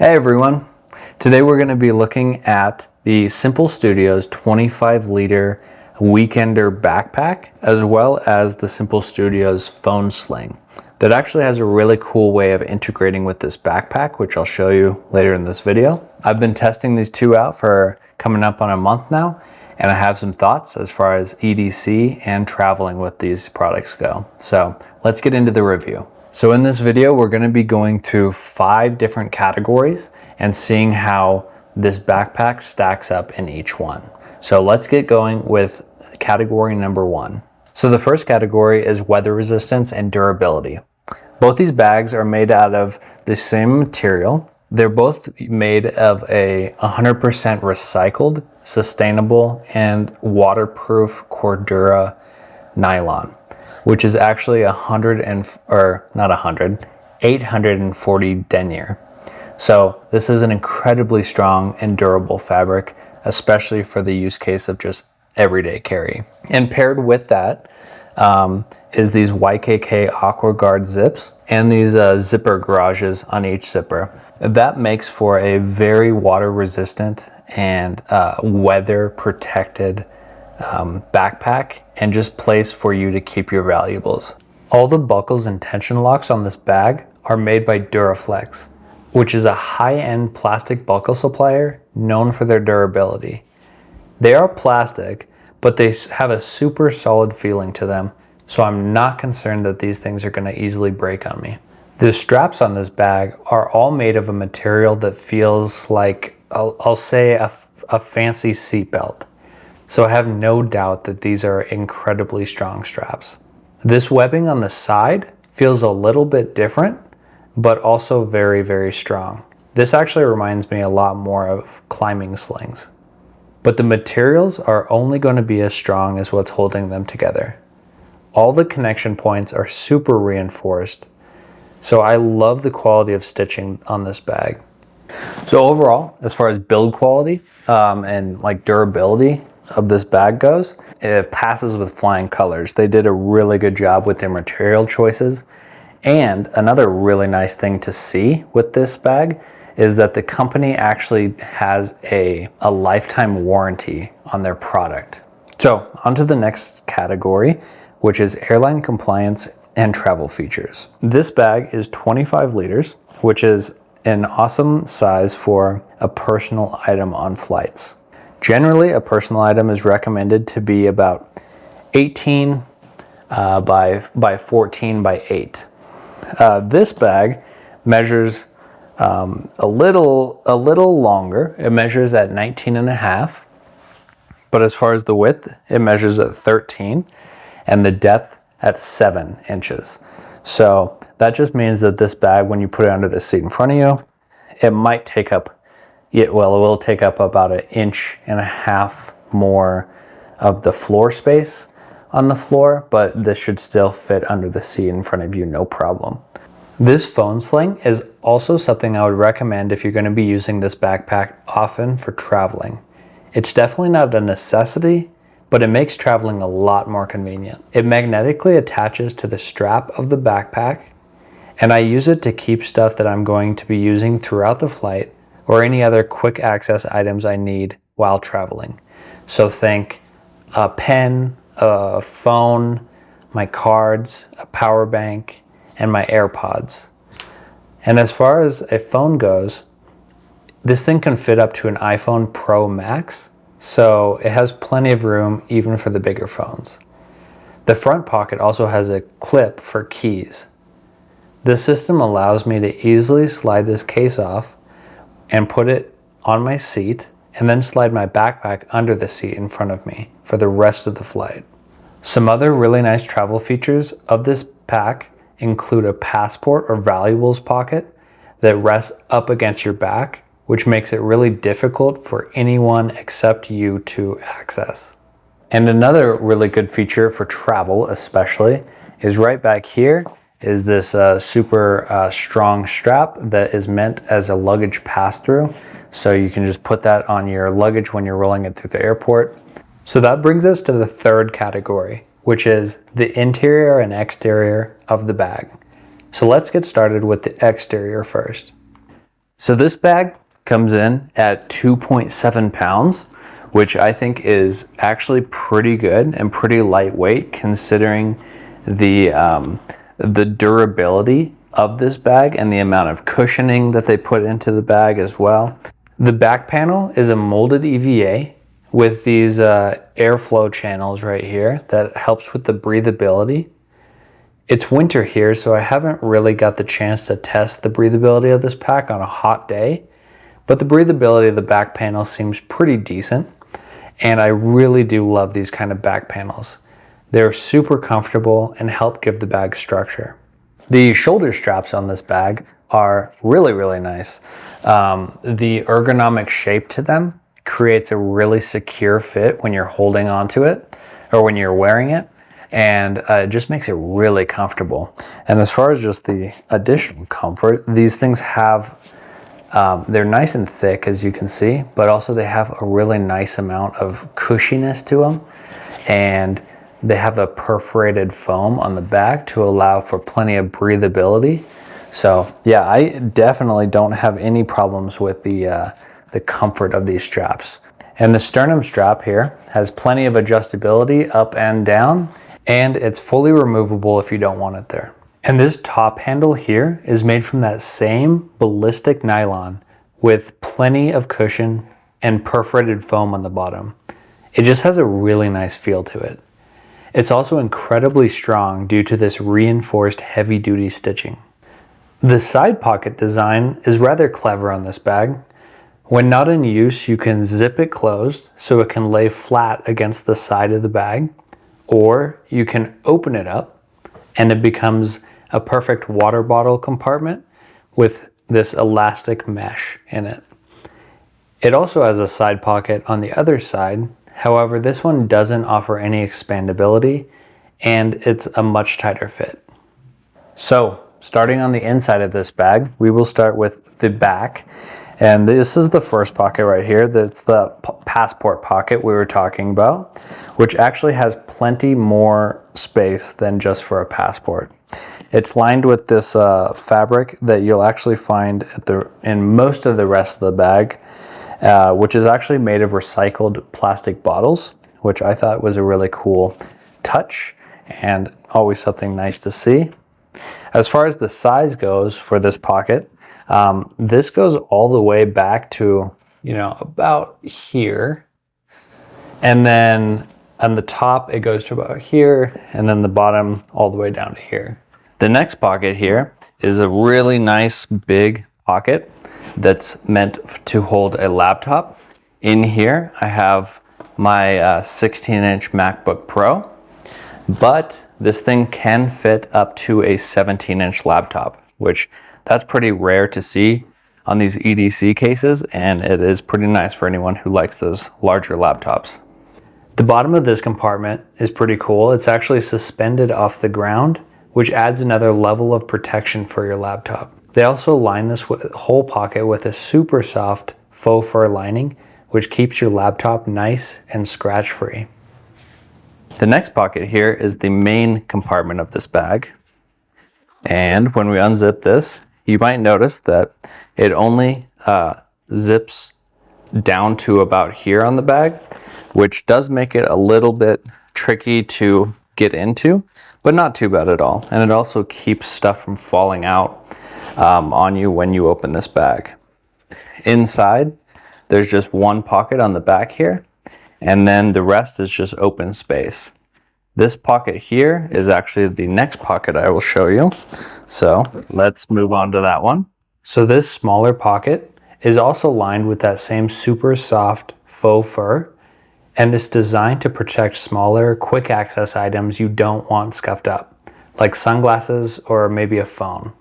Hey everyone! Today we're going to be looking at the Sympl Studios 25-liter Weekender backpack, as well as the Sympl Studios phone sling. That actually has a really cool way of integrating with this backpack, which I'll show you later in this video. I've been testing these two out for coming up on a month now, and I have some thoughts as far as EDC and traveling with these products go. So let's get into the review. So in this video, we're going to be going through 5 different categories and seeing how this backpack stacks up in each one. So let's get going with category number 1. So the first category is weather resistance and durability. Both these bags are made out of the same material. They're both made of a 100% recycled, sustainable, and waterproof Cordura nylon, which is actually 840 denier. So this is an incredibly strong and durable fabric, especially for the use case of just everyday carry. And paired with that is these YKK Aqua Guard zips and these zipper garages on each zipper. That makes for a very water resistant and weather protected backpack and just place for you to keep your valuables. All the buckles and tension locks on this bag are made by Duraflex, which is a high-end plastic buckle supplier known for their durability. They are plastic, but they have a super solid feeling to them, so I'm not concerned that these things are going to easily break on me. The straps on this bag are all made of a material that feels like, I'll say, a fancy seatbelt. So I have no doubt that these are incredibly strong straps. This webbing on the side feels a little bit different, but also very, very strong. This actually reminds me a lot more of climbing slings. But the materials are only going to be as strong as what's holding them together. All the connection points are super reinforced. So I love the quality of stitching on this bag. So overall, as far as build quality and like durability of this bag goes, it passes with flying colors. They did a really good job with their material choices. And another really nice thing to see with this bag is that the company actually has a lifetime warranty on their product. So onto the next category, which is airline compliance and travel features. This bag is 25 liters, which is an awesome size for a personal item on flights. Generally, a personal item is recommended to be about 18 by 14 by 8. This bag measures a little longer. It measures at 19.5, but as far as the width, it measures at 13, and the depth at 7 inches. So that just means that this bag, when you put it under the seat in front of you, it might take up, it will take up about 1.5 inches more of the floor space on the floor, but this should still fit under the seat in front of you, no problem. This phone sling is also something I would recommend if you're going to be using this backpack often for traveling. It's definitely not a necessity, but it makes traveling a lot more convenient. It magnetically attaches to the strap of the backpack, and I use it to keep stuff that I'm going to be using throughout the flight or any other quick access items I need while traveling. So think a pen, a phone, my cards, a power bank, and my AirPods. And as far as a phone goes, this thing can fit up to an iPhone Pro Max, so it has plenty of room even for the bigger phones. The front pocket also has a clip for keys. This system allows me to easily slide this case off and put it on my seat, and then slide my backpack under the seat in front of me for the rest of the flight. Some other really nice travel features of this pack include a passport or valuables pocket that rests up against your back, which makes it really difficult for anyone except you to access. And another really good feature for travel especially is right back here is this super strong strap that is meant as a luggage pass-through. So you can just put that on your luggage when you're rolling it through the airport. So that brings us to the third category, which is the interior and exterior of the bag. So let's get started with the exterior first. So this bag comes in at 2.7 pounds, which I think is actually pretty good and pretty lightweight considering the durability of this bag and the amount of cushioning that they put into the bag as well. The back panel is a molded EVA with these airflow channels right here that helps with the breathability. It's winter here, so I haven't really got the chance to test the breathability of this pack on a hot day, but the breathability of the back panel seems pretty decent, and I really do love these kind of back panels. They're super comfortable and help give the bag structure. The shoulder straps on this bag are really, really nice. The ergonomic shape to them creates a really secure fit when you're holding onto it or when you're wearing it, and it just makes it really comfortable. And as far as just the additional comfort, these things have, they're nice and thick as you can see, but also they have a really nice amount of cushiness to them, and they have a perforated foam on the back to allow for plenty of breathability. So yeah, I definitely don't have any problems with the comfort of these straps. And the sternum strap here has plenty of adjustability up and down, and it's fully removable if you don't want it there. And this top handle here is made from that same ballistic nylon with plenty of cushion and perforated foam on the bottom. It just has a really nice feel to it. It's also incredibly strong due to this reinforced heavy-duty stitching. The side pocket design is rather clever on this bag. When not in use, you can zip it closed so it can lay flat against the side of the bag, or you can open it up and it becomes a perfect water bottle compartment with this elastic mesh in it. It also has a side pocket on the other side. However, this one doesn't offer any expandability and it's a much tighter fit. So, starting on the inside of this bag, we will start with the back. And this is the first pocket right here. That's the passport pocket we were talking about, which actually has plenty more space than just for a passport. It's lined with this fabric that you'll actually find in most of the rest of the bag, which is actually made of recycled plastic bottles, which I thought was a really cool touch and always something nice to see. As far as the size goes for this pocket, this goes all the way back to, about here. And then on the top, it goes to about here, and then the bottom all the way down to here. The next pocket here is a really nice big pocket that's meant to hold a laptop. In here, I have my 16-inch MacBook Pro, but this thing can fit up to a 17-inch laptop, which that's pretty rare to see on these EDC cases, and it is pretty nice for anyone who likes those larger laptops. The bottom of this compartment is pretty cool. It's actually suspended off the ground, which adds another level of protection for your laptop. They also line this whole pocket with a super soft faux fur lining, which keeps your laptop nice and scratch-free. The next pocket here is the main compartment of this bag. And when we unzip this, you might notice that it only zips down to about here on the bag, which does make it a little bit tricky to get into, but not too bad at all. And it also keeps stuff from falling out on you when you open this bag. Inside, there's just one pocket on the back here, and then the rest is just open space. This pocket here is actually the next pocket I will show you. So let's move on to that one. So this smaller pocket is also lined with that same super soft faux fur, and it's designed to protect smaller, quick access items you don't want scuffed up, like sunglasses or maybe a phone.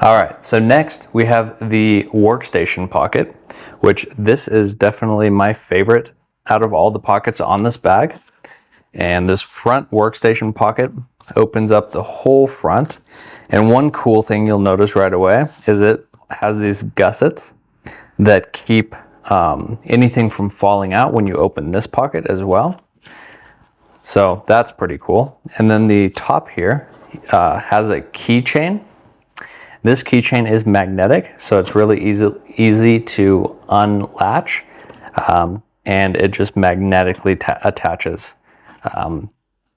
All right, so next we have the workstation pocket, which this is definitely my favorite out of all the pockets on this bag. And this front workstation pocket opens up the whole front. And one cool thing you'll notice right away is it has these gussets that keep anything from falling out when you open this pocket as well. So that's pretty cool. And then the top here has a keychain This keychain is magnetic, so it's really easy to unlatch, and it just magnetically attaches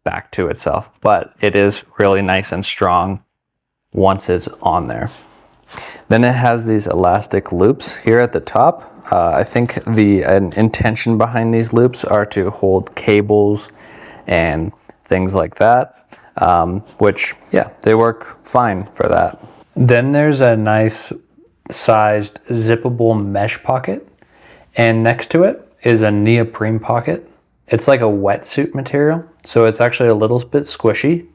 back to itself. But it is really nice and strong once it's on there. Then it has these elastic loops here at the top. I think the intention behind these loops are to hold cables and things like that, which, yeah, they work fine for that. Then there's a nice sized zippable mesh pocket, and next to it is a neoprene pocket. It's like a wetsuit material, so it's actually a little bit squishy.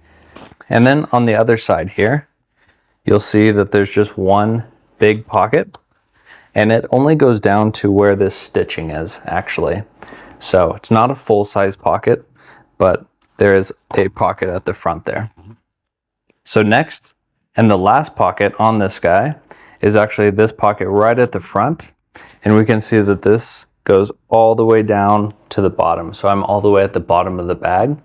And then on the other side here, you'll see that there's just one big pocket, and it only goes down to where this stitching is, actually. So it's not a full-size pocket, but there is a pocket at the front there. So next, and the last pocket on this guy, is actually this pocket right at the front, and we can see that this goes all the way down to the bottom. So I'm all the way at the bottom of the bag,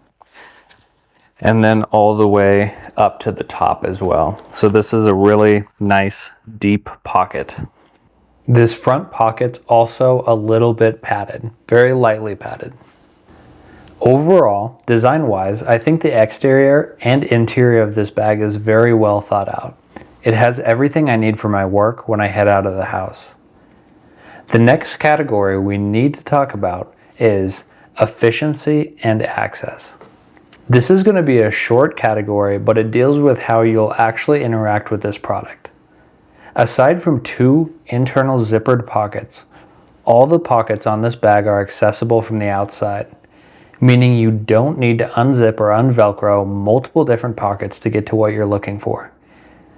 and then all the way up to the top as well. So this is a really nice deep pocket. This front pocket's also a little bit padded, very lightly padded. Overall, design-wise, I think the exterior and interior of this bag is very well thought out. It has everything I need for my work when I head out of the house. The next category we need to talk about is efficiency and access. This is going to be a short category, but it deals with how you'll actually interact with this product. Aside from 2 internal zippered pockets, all the pockets on this bag are accessible from the outside, meaning you don't need to unzip or unvelcro multiple different pockets to get to what you're looking for.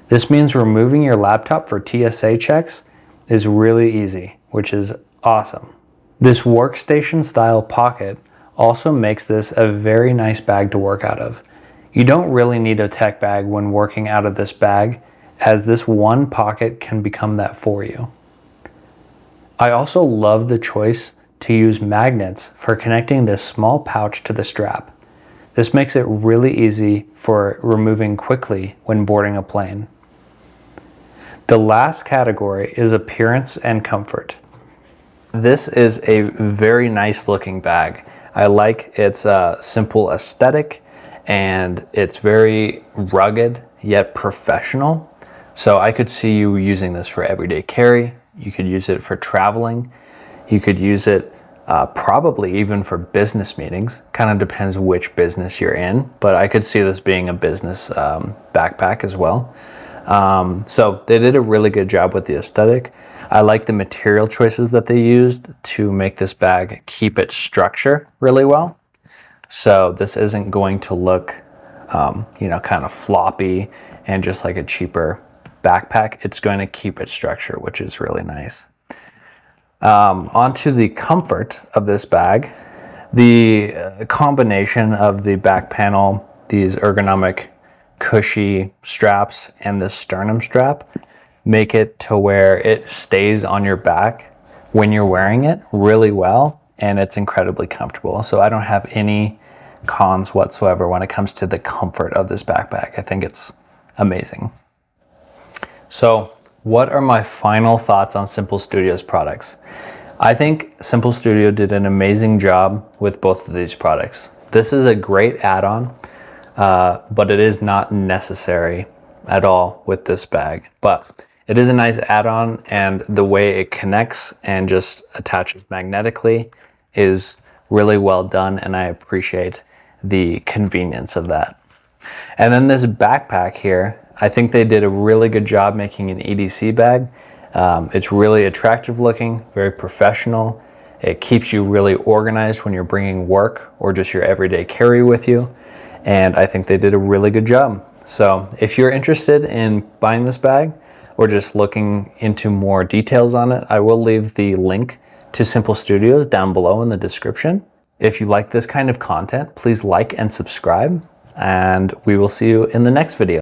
This means removing your laptop for TSA checks is really easy, which is awesome. This workstation style pocket also makes this a very nice bag to work out of. You don't really need a tech bag when working out of this bag, as this one pocket can become that for you. I also love the choice to use magnets for connecting this small pouch to the strap. This makes it really easy for removing quickly when boarding a plane. The last category is appearance and comfort. This is a very nice looking bag. I like its simple aesthetic, and it's very rugged yet professional. So I could see you using this for everyday carry. You could use it for traveling. You could use it probably even for business meetings. Kind of depends which business you're in, but I could see this being a business backpack as well. So they did a really good job with the aesthetic. I like the material choices that they used to make this bag keep its structure really well. So this isn't going to look, kind of floppy and just like a cheaper backpack. It's going to keep its structure, which is really nice. Onto the comfort of this bag. The combination of the back panel, these ergonomic cushy straps, and the sternum strap make it to where it stays on your back when you're wearing it really well, and it's incredibly comfortable. So I don't have any cons whatsoever when it comes to the comfort of this backpack. I think it's amazing. So what are my final thoughts on Sympl Studio's products? I think Sympl Studio did an amazing job with both of these products. This is a great add-on, but it is not necessary at all with this bag. But it is a nice add-on, and the way it connects and just attaches magnetically is really well done, and I appreciate the convenience of that. And then this backpack here, I think they did a really good job making an EDC bag. It's really attractive looking, very professional. It keeps you really organized when you're bringing work or just your everyday carry with you. And I think they did a really good job. So if you're interested in buying this bag or just looking into more details on it, I will leave the link to Sympl Studios down below in the description. If you like this kind of content, please like and subscribe, and we will see you in the next video.